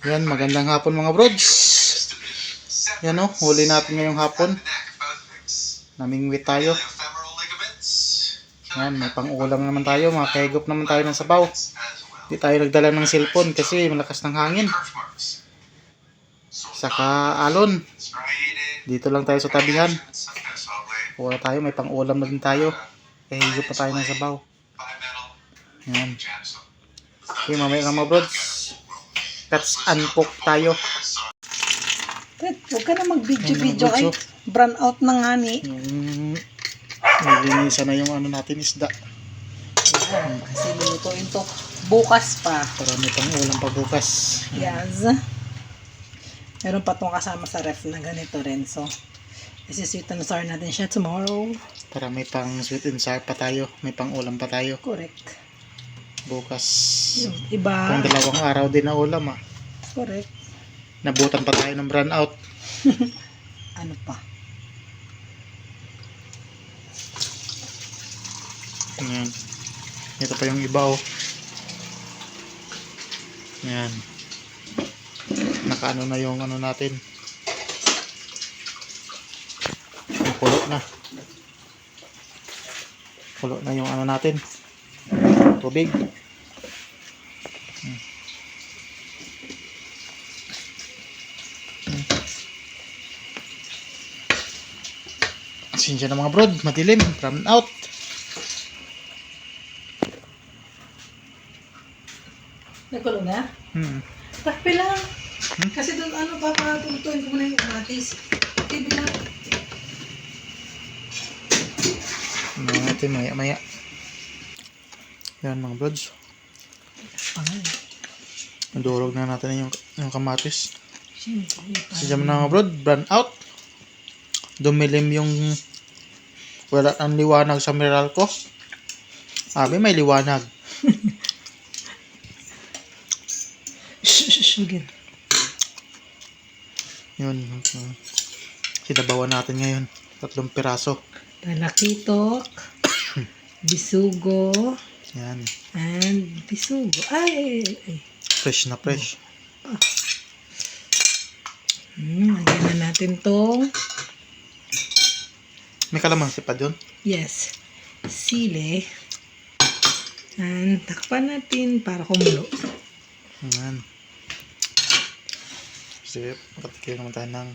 Yan, magandang hapon mga brods. Yan o, huli natin ngayong hapon. Namingwit tayo. Yan, may pang-ulam naman tayo. Makahigop naman tayo ng sabaw. Hindi tayo nagdala ng cellphone kasi malakas ng hangin. Saka alon. Dito lang tayo sa tabihan. Wala tayo, may pang-ulam na din tayo. Higop pa tayo ng sabaw. Yan. Okay, mamaya mga brods. Cuts and cook tayo. Huwag ka na mag-video-video ay brown out na nga ni. Nilinisan na yung ano natin isda. Yan, kasi lulutuin to bukas pa. Para may pang-ulam pa bukas. Yes. Meron pa tong kasama sa ref na ganito rin. So, isi-sweet and sour natin siya tomorrow. Para may pang sweet and sour pa tayo. May pang-ulam pa tayo. Correct. Bukas. Yung iba. Kung dalawang araw din na ulam ah. Correct. Nabutan pa tayo ng brown out. Ano pa? Ayan. Ito pa yung iba oh. Ayan. Nakaano na yung ano natin. Pulo na. Pulo na yung ano natin. Tubig. Sinsya na mga brod, madilim, brown out. Nagkulo na? Takpe lang. Kasi doon ano, papatutuin ko muna yung kamatis. TV lang. Ano natin maya maya. Yan mga brods. Nadurog na natin yung kamatis. Sinsya na mga brod, brown out. Dumilim yung wala ang liwanag sa mineral ko. Sabi may liwanag. Yun. Sinabawan natin ngayon. 3 piraso. Talakitok, bisugo, Yan. and bisugo. Ay. Fresh na fresh. Lagyan na natin tong May kalamansi pa dun. yes, sili. And takpan natin para kumulo. Yan. Sige, makatikin naman tayo ng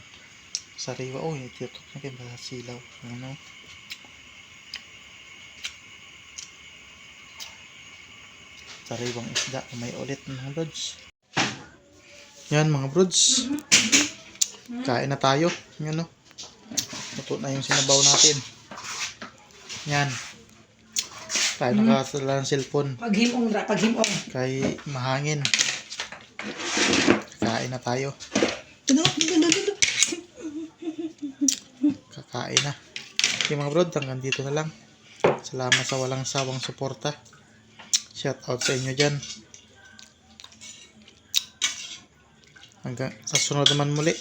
sariwa. Oh, ito na kayo ba silaw. Ano? Sariwang isda. May ulit mga brods. Yan mga brods. Kain na tayo. Yan o. Ito na yung sinabaw natin. Yan. Tayo nakasala ng cellphone. Paghimong. Kay mahangin. Kain na tayo. Kakain na. Okay mga brod, hanggang dito na lang. Salamat sa walang sawang suporta. Shout out sa inyo dyan. Hanggang sa sunod naman muli.